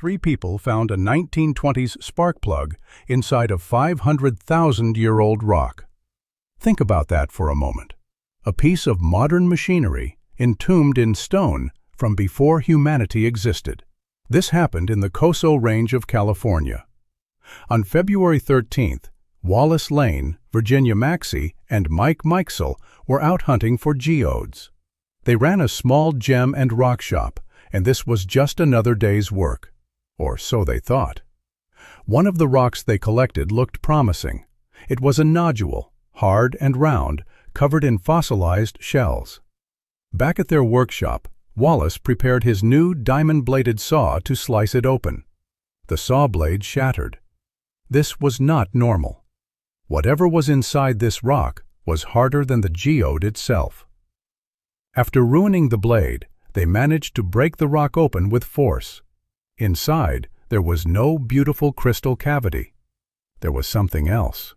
three people found a 1920s spark plug inside a 500,000-year-old rock. Think about that for a moment. A piece of modern machinery entombed in stone from before humanity existed. This happened in the Coso Range of California. On February 13th, Wallace Lane, Virginia Maxey, and Mike Mikesell were out hunting for geodes. They ran a small gem and rock shop, and this was just another day's work. Or so they thought. One of the rocks they collected looked promising. It was a nodule, hard and round, covered in fossilized shells. Back at their workshop, Wallace prepared his new diamond-bladed saw to slice it open. The saw blade shattered. This was not normal. Whatever was inside this rock was harder than the geode itself. After ruining the blade, they managed to break the rock open with force. Inside, there was no beautiful crystal cavity. There was something else.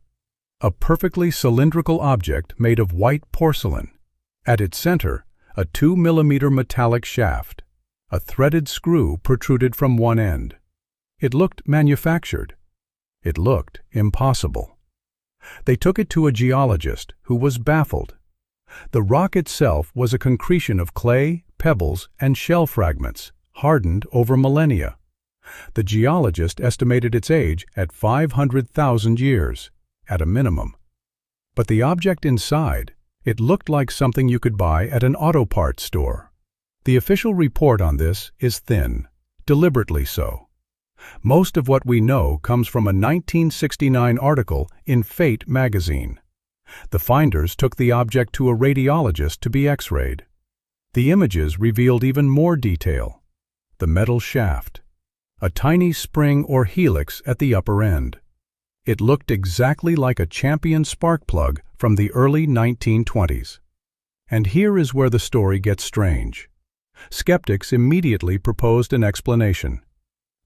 A perfectly cylindrical object made of white porcelain. At its center, a 2-millimeter metallic shaft. A threaded screw protruded from one end. It looked manufactured. It looked impossible. They took it to a geologist who was baffled. The rock itself was a concretion of clay, pebbles, and shell fragments, hardened over millennia. The geologist estimated its age at 500,000 years, at a minimum. But the object inside, it looked like something you could buy at an auto parts store. The official report on this is thin, deliberately so. Most of what we know comes from a 1969 article in Fate magazine. The finders took the object to a radiologist to be X-rayed. The images revealed even more detail. The metal shaft. A tiny spring or helix at the upper end. It looked exactly like a Champion spark plug from the early 1920s. And here is where the story gets strange. Skeptics immediately proposed an explanation.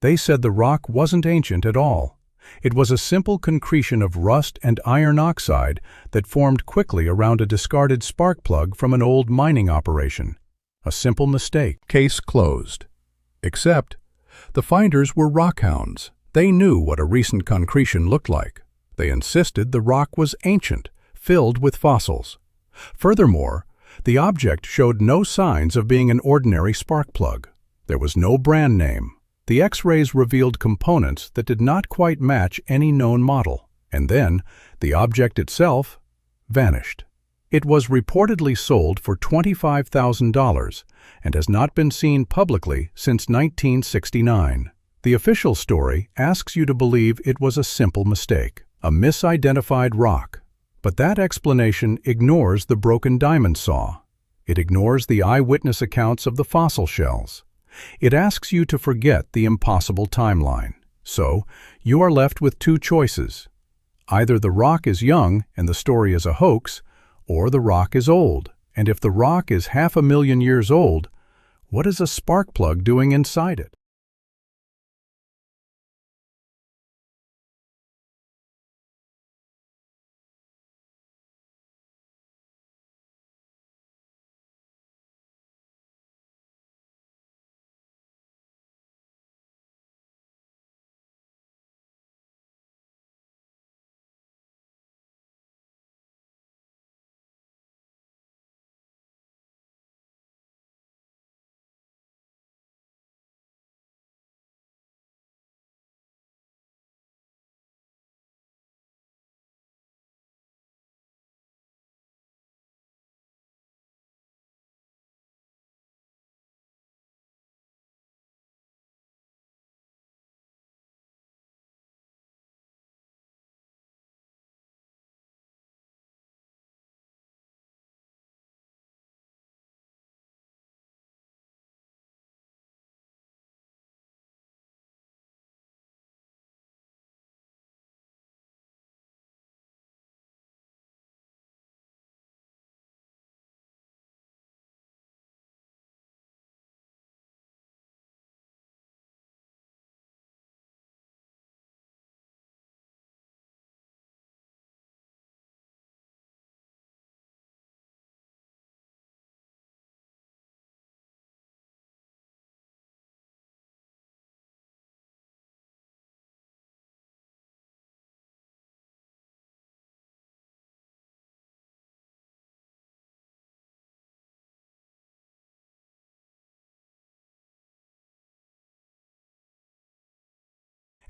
They said the rock wasn't ancient at all. It was a simple concretion of rust and iron oxide that formed quickly around a discarded spark plug from an old mining operation. A simple mistake. Case closed. Except, the finders were rockhounds. They knew what a recent concretion looked like. They insisted the rock was ancient, filled with fossils. Furthermore, the object showed no signs of being an ordinary spark plug. There was no brand name. The X-rays revealed components that did not quite match any known model, and then the object itself vanished. It was reportedly sold for $25,000 and has not been seen publicly since 1969. The official story asks you to believe it was a simple mistake, a misidentified rock. But that explanation ignores the broken diamond saw. It ignores the eyewitness accounts of the fossil shells. It asks you to forget the impossible timeline. So, you are left with two choices. Either the rock is young and the story is a hoax, or the rock is old. And if the rock is 500,000 years old, what is a spark plug doing inside it?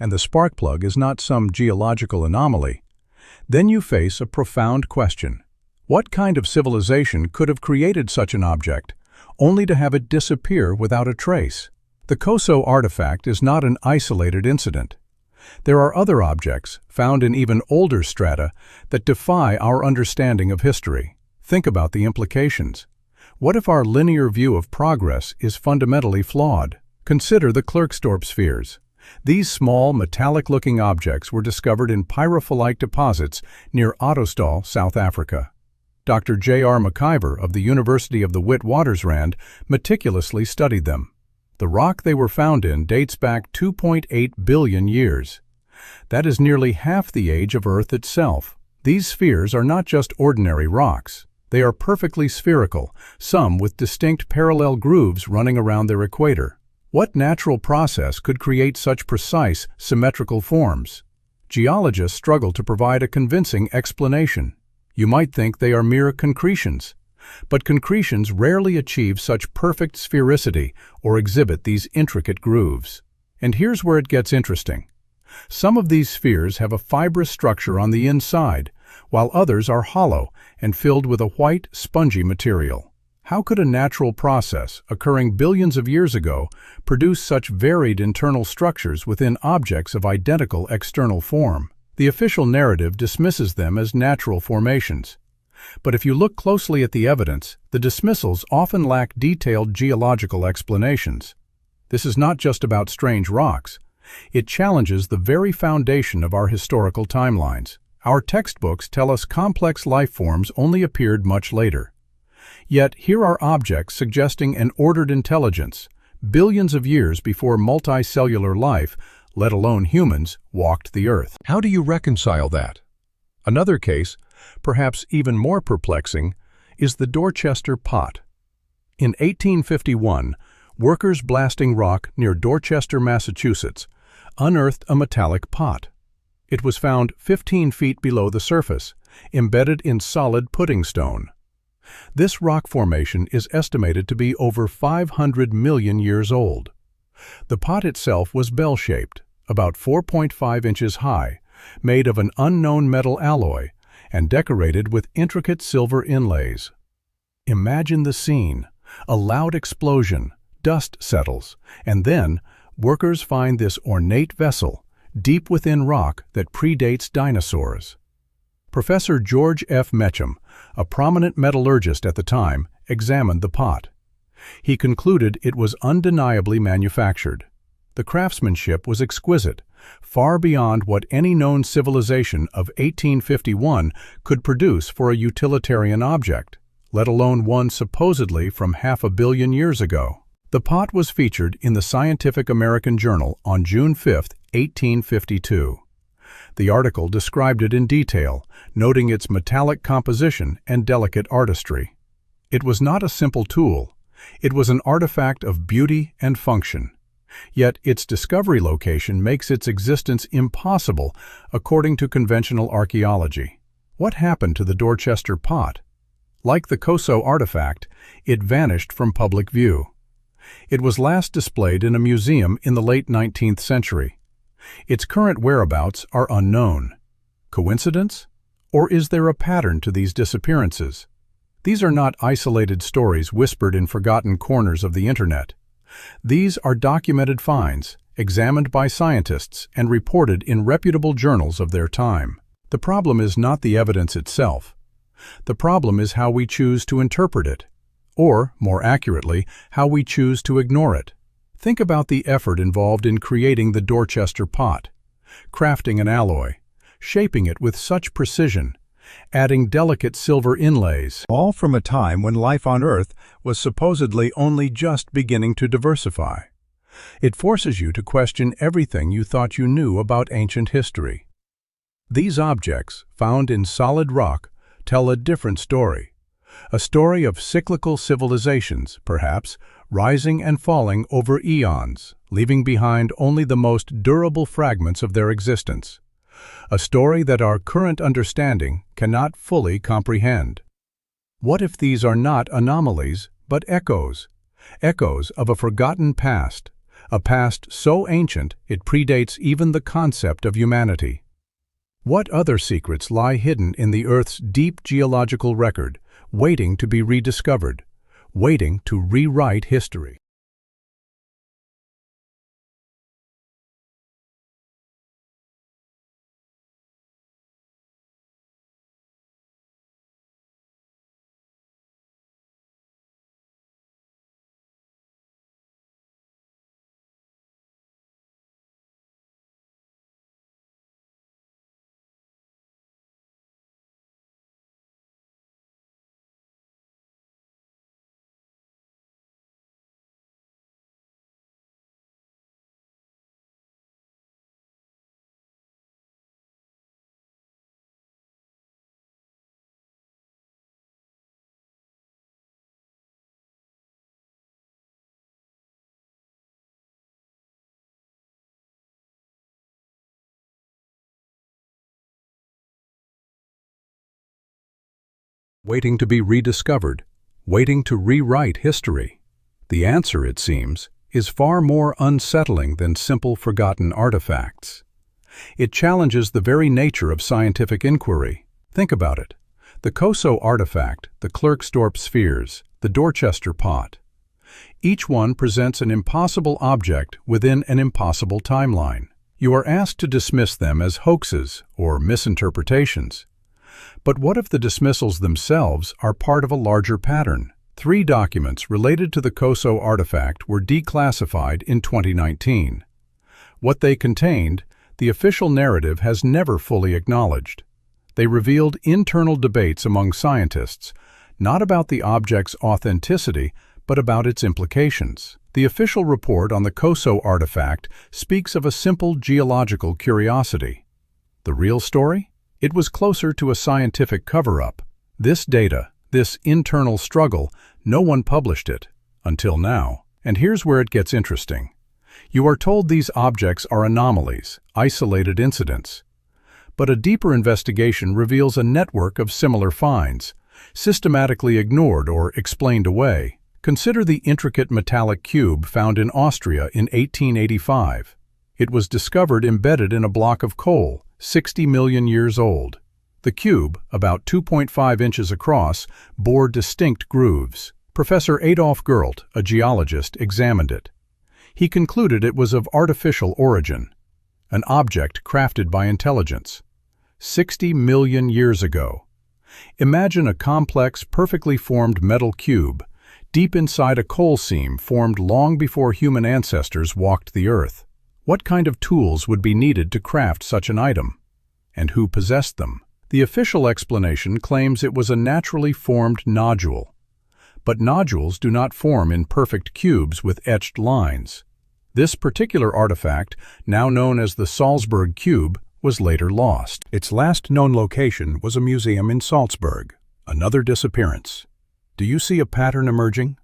and the spark plug is not some geological anomaly, then you face a profound question. What kind of civilization could have created such an object, only to have it disappear without a trace? The Koso artifact is not an isolated incident. There are other objects, found in even older strata, that defy our understanding of history. Think about the implications. What if our linear view of progress is fundamentally flawed? Consider the Klerksdorp spheres. These small, metallic-looking objects were discovered in pyrophyllite deposits near Ottosdal, South Africa. Dr. J.R. McIver of the University of the Witwatersrand meticulously studied them. The rock they were found in dates back 2.8 billion years. That is nearly half the age of Earth itself. These spheres are not just ordinary rocks. They are perfectly spherical, some with distinct parallel grooves running around their equator. What natural process could create such precise, symmetrical forms? Geologists struggle to provide a convincing explanation. You might think they are mere concretions. But concretions rarely achieve such perfect sphericity or exhibit these intricate grooves. And here's where it gets interesting. Some of these spheres have a fibrous structure on the inside, while others are hollow and filled with a white, spongy material. How could a natural process, occurring billions of years ago, produce such varied internal structures within objects of identical external form? The official narrative dismisses them as natural formations. But if you look closely at the evidence, the dismissals often lack detailed geological explanations. This is not just about strange rocks. It challenges the very foundation of our historical timelines. Our textbooks tell us complex life forms only appeared much later. Yet here are objects suggesting an ordered intelligence, billions of years before multicellular life, let alone humans, walked the Earth. How do you reconcile that? Another case, perhaps even more perplexing, is the Dorchester Pot. In 1851, workers blasting rock near Dorchester, Massachusetts, unearthed a metallic pot. It was found 15 feet below the surface, embedded in solid pudding stone. This rock formation is estimated to be over 500 million years old. The pot itself was bell-shaped, about 4.5 inches high, made of an unknown metal alloy, and decorated with intricate silver inlays. Imagine the scene. A loud explosion, dust settles, and then workers find this ornate vessel, deep within rock that predates dinosaurs. Professor George F. Mecham, a prominent metallurgist at the time, examined the pot. He concluded it was undeniably manufactured. The craftsmanship was exquisite, far beyond what any known civilization of 1851 could produce for a utilitarian object, let alone one supposedly from 500 million years ago. The pot was featured in the Scientific American Journal on June 5, 1852. The article described it in detail, noting its metallic composition and delicate artistry. It was not a simple tool. It was an artifact of beauty and function. Yet its discovery location makes its existence impossible according to conventional archaeology. What happened to the Dorchester Pot? Like the Koso artifact, it vanished from public view. It was last displayed in a museum in the late 19th century. Its current whereabouts are unknown. Coincidence? Or is there a pattern to these disappearances? These are not isolated stories whispered in forgotten corners of the Internet. These are documented finds, examined by scientists and reported in reputable journals of their time. The problem is not the evidence itself. The problem is how we choose to interpret it, or, more accurately, how we choose to ignore it. Think about the effort involved in creating the Dorchester Pot, crafting an alloy, shaping it with such precision, adding delicate silver inlays, all from a time when life on Earth was supposedly only just beginning to diversify. It forces you to question everything you thought you knew about ancient history. These objects, found in solid rock, tell a different story. A story of cyclical civilizations, perhaps, rising and falling over eons, leaving behind only the most durable fragments of their existence. A story that our current understanding cannot fully comprehend. What if these are not anomalies, but echoes? Echoes of a forgotten past, a past so ancient it predates even the concept of humanity. What other secrets lie hidden in the Earth's deep geological record, waiting to be rediscovered, waiting to rewrite history? Waiting to be rediscovered, waiting to rewrite history. The answer, it seems, is far more unsettling than simple forgotten artifacts. It challenges the very nature of scientific inquiry. Think about it. The Coso artifact, the Klerksdorp spheres, the Dorchester pot. Each one presents an impossible object within an impossible timeline. You are asked to dismiss them as hoaxes or misinterpretations. But what if the dismissals themselves are part of a larger pattern? 3 documents related to the Coso artifact were declassified in 2019. What they contained, the official narrative has never fully acknowledged. They revealed internal debates among scientists, not about the object's authenticity, but about its implications. The official report on the Coso artifact speaks of a simple geological curiosity. The real story? It was closer to a scientific cover-up. This data, this internal struggle, no one published it, until now. And here's where it gets interesting. You are told these objects are anomalies, isolated incidents. But a deeper investigation reveals a network of similar finds, systematically ignored or explained away. Consider the intricate metallic cube found in Austria in 1885. It was discovered embedded in a block of coal, 60 million years old. The cube, about 2.5 inches across, bore distinct grooves. Professor Adolf Gerlt, a geologist, examined it. He concluded it was of artificial origin, an object crafted by intelligence. 60 million years ago. Imagine a complex, perfectly formed metal cube, deep inside a coal seam formed long before human ancestors walked the earth. What kind of tools would be needed to craft such an item? And who possessed them? The official explanation claims it was a naturally formed nodule. But nodules do not form in perfect cubes with etched lines. This particular artifact, now known as the Salzburg Cube, was later lost. Its last known location was a museum in Salzburg. Another disappearance. Do you see a pattern emerging?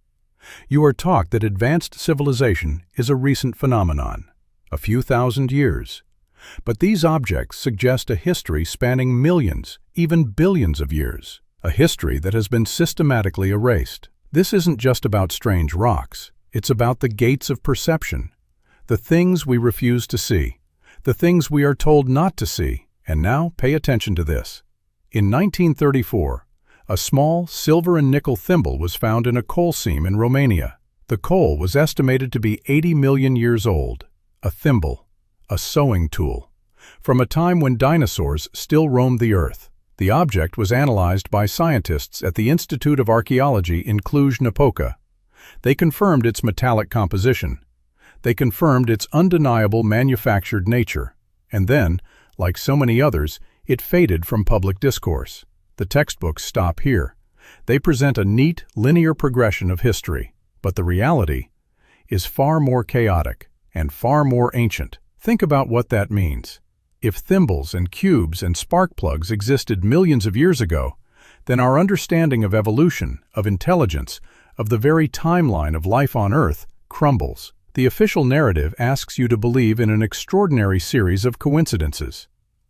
You are taught that advanced civilization is a recent phenomenon, a few thousand years. But these objects suggest a history spanning millions, even billions of years, a history that has been systematically erased. This isn't just about strange rocks. It's about the gates of perception, the things we refuse to see, the things we are told not to see. And now, pay attention to this. In 1934, a small silver and nickel thimble was found in a coal seam in Romania. The coal was estimated to be 80 million years old. A thimble, a sewing tool, from a time when dinosaurs still roamed the earth. The object was analyzed by scientists at the Institute of Archaeology in Cluj-Napoca. They confirmed its metallic composition. They confirmed its undeniable manufactured nature. And then, like so many others, it faded from public discourse. The textbooks stop here. They present a neat, linear progression of history. But the reality is far more chaotic and far more ancient. Think about what that means. If thimbles and cubes and spark plugs existed millions of years ago, then our understanding of evolution, of intelligence, of the very timeline of life on Earth crumbles. The official narrative asks you to believe in an extraordinary series of coincidences.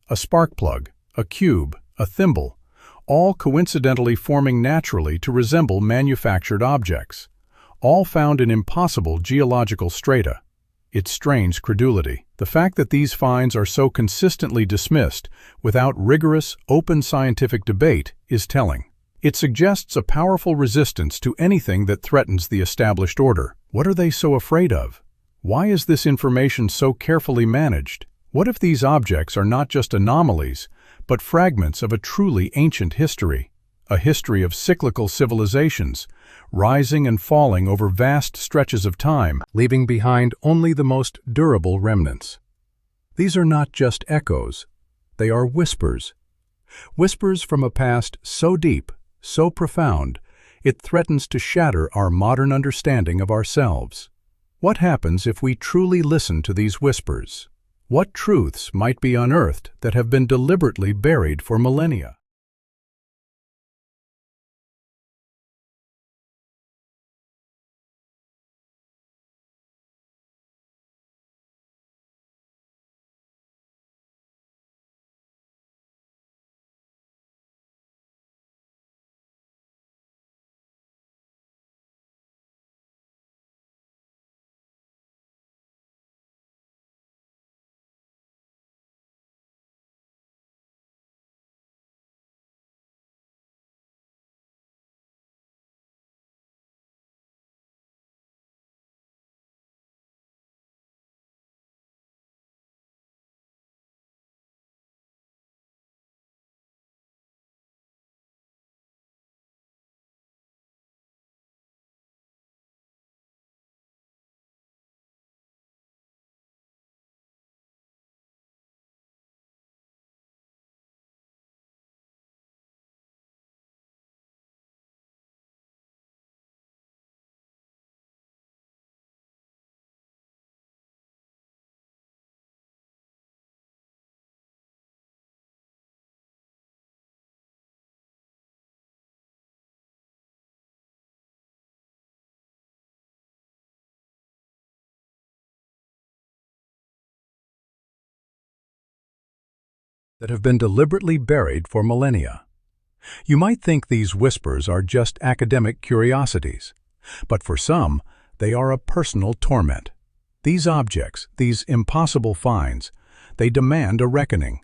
A spark plug, a cube, a thimble, all coincidentally forming naturally to resemble manufactured objects, all found in impossible geological strata. It strains credulity. The fact that these finds are so consistently dismissed without rigorous, open scientific debate is telling. It suggests a powerful resistance to anything that threatens the established order. What are they so afraid of? Why is this information so carefully managed? What if these objects are not just anomalies, but fragments of a truly ancient history? A history of cyclical civilizations, rising and falling over vast stretches of time, leaving behind only the most durable remnants. These are not just echoes, they are whispers. Whispers from a past so deep, so profound, it threatens to shatter our modern understanding of ourselves. What happens if we truly listen to these whispers? What truths might be unearthed that have been deliberately buried for millennia? That have been deliberately buried for millennia. You might think these whispers are just academic curiosities, but for some, they are a personal torment. These objects, these impossible finds, they demand a reckoning.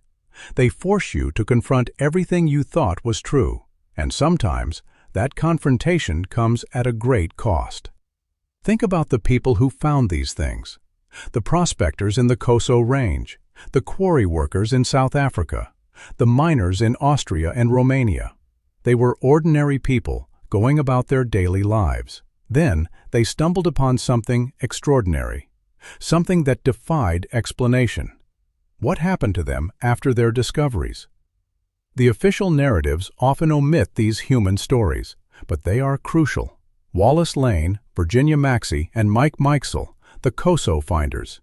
They force you to confront everything you thought was true, and sometimes that confrontation comes at a great cost. Think about the people who found these things. The prospectors in the Coso Range, the quarry workers in South Africa, the miners in Austria and Romania. They were ordinary people going about their daily lives. Then they stumbled upon something extraordinary, something that defied explanation. What happened to them after their discoveries? The official narratives often omit these human stories, but they are crucial. Wallace Lane, Virginia Maxey, and Mike Mikesell, the Coso finders.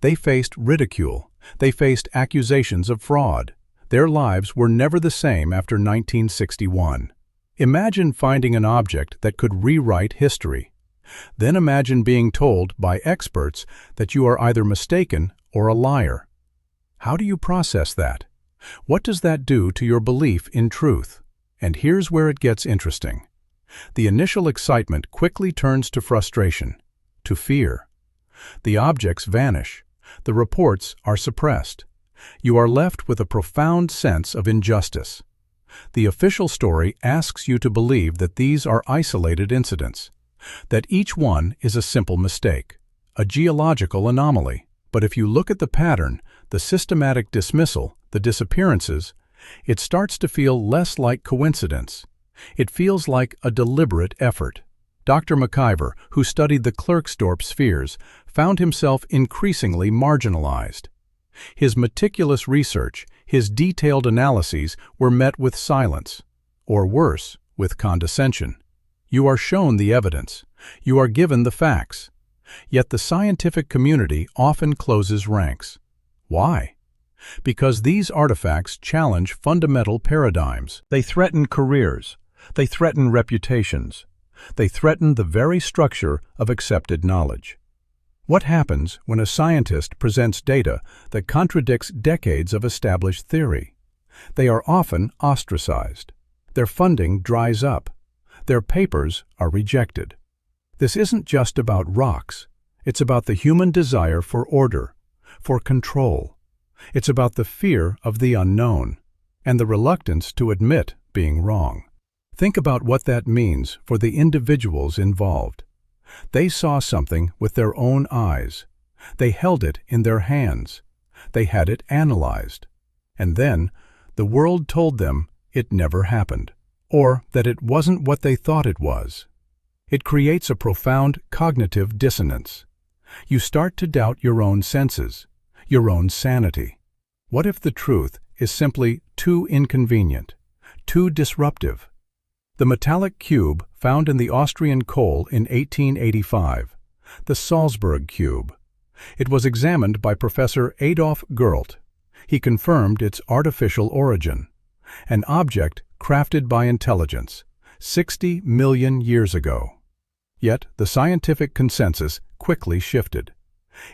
They faced ridicule. They faced accusations of fraud. Their lives were never the same after 1961. Imagine finding an object that could rewrite history. Then imagine being told by experts that you are either mistaken or a liar. How do you process that? What does that do to your belief in truth? And here's where it gets interesting. The initial excitement quickly turns to frustration, to fear. The objects vanish. The reports are suppressed. You are left with a profound sense of injustice. The official story asks you to believe that these are isolated incidents, that each one is a simple mistake, a geological anomaly. But if you look at the pattern, the systematic dismissal, the disappearances, it starts to feel less like coincidence. It feels like a deliberate effort. Dr. McIver, who studied the Klerksdorp spheres, found himself increasingly marginalized. His meticulous research, his detailed analyses were met with silence, or worse, with condescension. You are shown the evidence. You are given the facts. Yet the scientific community often closes ranks. Why? Because these artifacts challenge fundamental paradigms. They threaten careers. They threaten reputations. They threaten the very structure of accepted knowledge. What happens when a scientist presents data that contradicts decades of established theory? They are often ostracized. Their funding dries up. Their papers are rejected. This isn't just about rocks. It's about the human desire for order, for control. It's about the fear of the unknown and the reluctance to admit being wrong. Think about what that means for the individuals involved. They saw something with their own eyes. They held it in their hands. They had it analyzed. And then the world told them it never happened, or that it wasn't what they thought it was. It creates a profound cognitive dissonance. You start to doubt your own senses, your own sanity. What if the truth is simply too inconvenient, too disruptive? The metallic cube found in the Austrian coal in 1885, the Salzburg cube. It was examined by Professor Adolf Gerlt. He confirmed its artificial origin, an object crafted by intelligence 60 million years ago. Yet the scientific consensus quickly shifted.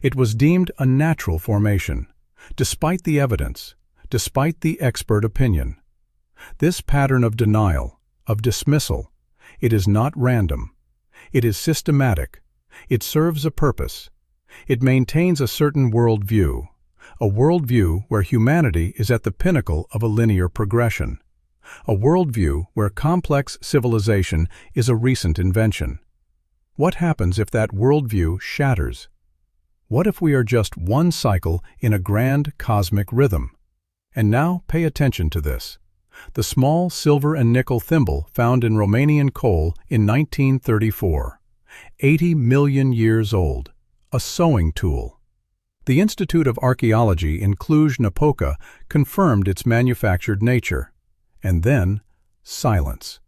It was deemed a natural formation, despite the evidence, despite the expert opinion. This pattern of denial, of dismissal, it is not random. It is systematic. It serves a purpose. It maintains a certain worldview, a worldview where humanity is at the pinnacle of a linear progression, a worldview where complex civilization is a recent invention. What happens if that worldview shatters? What if we are just one cycle in a grand cosmic rhythm? And now pay attention to this. The small silver and nickel thimble found in Romanian coal in 1934, 80 million years old, a sewing tool. The Institute of Archaeology in Cluj-Napoca confirmed its manufactured nature. And then, silence.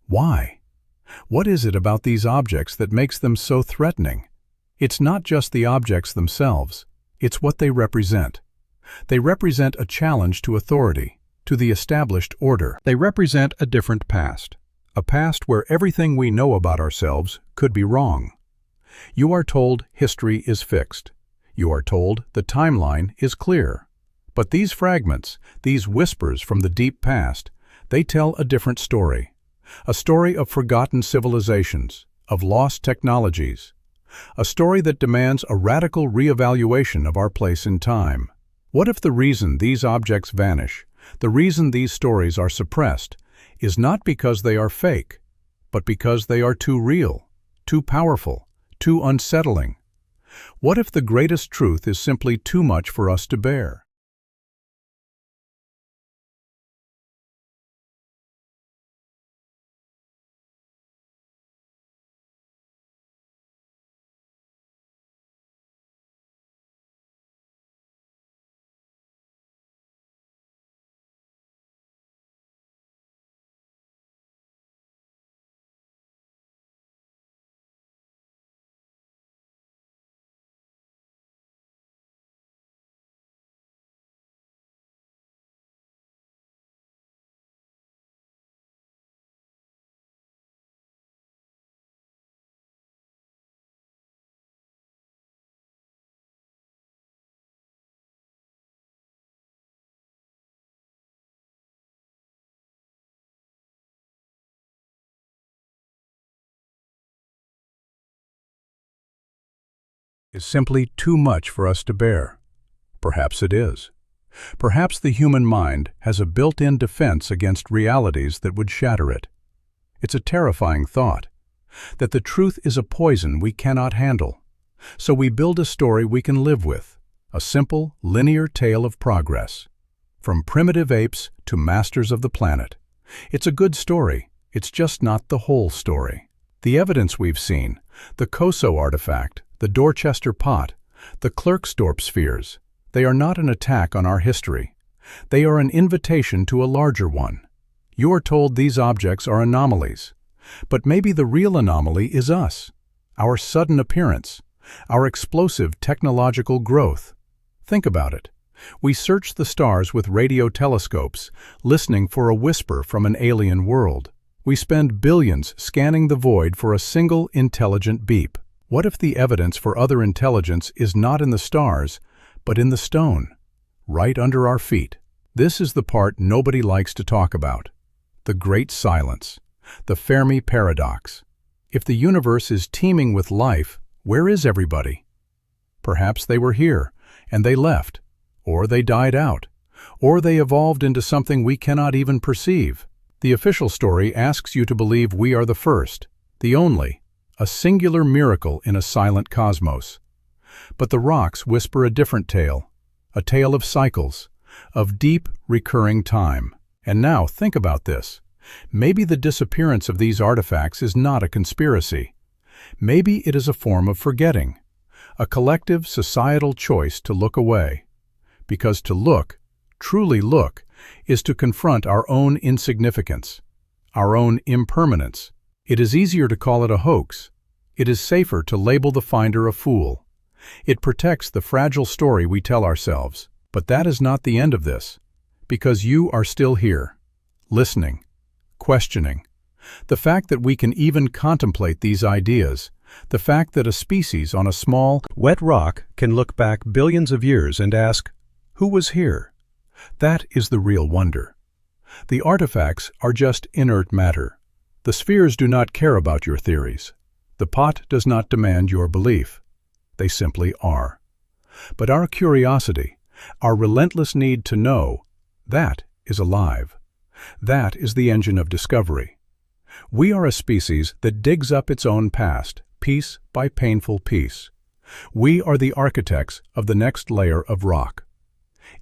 Why? What is it about these objects that makes them so threatening? It's not just the objects themselves, it's what they represent. They represent a challenge to authority, to the established order. They represent a different past, a past where everything we know about ourselves could be wrong. You are told history is fixed. You are told the timeline is clear. But these fragments, these whispers from the deep past, they tell a different story. A story of forgotten civilizations, of lost technologies. A story that demands a radical reevaluation of our place in time. What if the reason these objects vanish, the reason these stories are suppressed, is not because they are fake, but because they are too real, too powerful, too unsettling? What if the greatest truth is simply too much for us to bear? Is simply too much for us to bear. Perhaps it is. Perhaps the human mind has a built-in defense against realities that would shatter it. It's a terrifying thought, that the truth is a poison we cannot handle. So we build a story we can live with, a simple, linear tale of progress. From primitive apes to masters of the planet. It's a good story, it's just not the whole story. The evidence we've seen, the Koso artifact, the Dorchester pot, the Klerksdorp spheres, they are not an attack on our history. They are an invitation to a larger one. You are told these objects are anomalies. But maybe the real anomaly is us, our sudden appearance, our explosive technological growth. Think about it. We search the stars with radio telescopes, listening for a whisper from an alien world. We spend billions scanning the void for a single intelligent beep. What if the evidence for other intelligence is not in the stars, but in the stone, right under our feet? This is the part nobody likes to talk about. The great silence, the Fermi paradox. If the universe is teeming with life, Where is everybody? Perhaps they were here, and they left, or they died out, or they evolved into something we cannot even perceive. The official story asks you to believe we are the first, the only, a singular miracle in a silent cosmos. But the rocks whisper a different tale, a tale of cycles, of deep, recurring time. And now, think about this. Maybe the disappearance of these artifacts is not a conspiracy. Maybe it is a form of forgetting, a collective societal choice to look away. Because to look, truly look, is to confront our own insignificance, our own impermanence. It is easier to call it a hoax. It is safer to label the finder a fool. It protects the fragile story we tell ourselves. But that is not the end of this, because you are still here, listening, questioning. The fact that we can even contemplate these ideas, the fact that a species on a small, wet rock can look back billions of years and ask, who was here? That is the real wonder. The artifacts are just inert matter. The spheres do not care about your theories. The pot does not demand your belief. They simply are. But our curiosity, our relentless need to know, that is alive. That is the engine of discovery. We are a species that digs up its own past, piece by painful piece. We are the architects of the next layer of rock.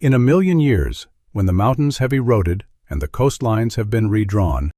In 1,000,000 years, when the mountains have eroded and the coastlines have been redrawn,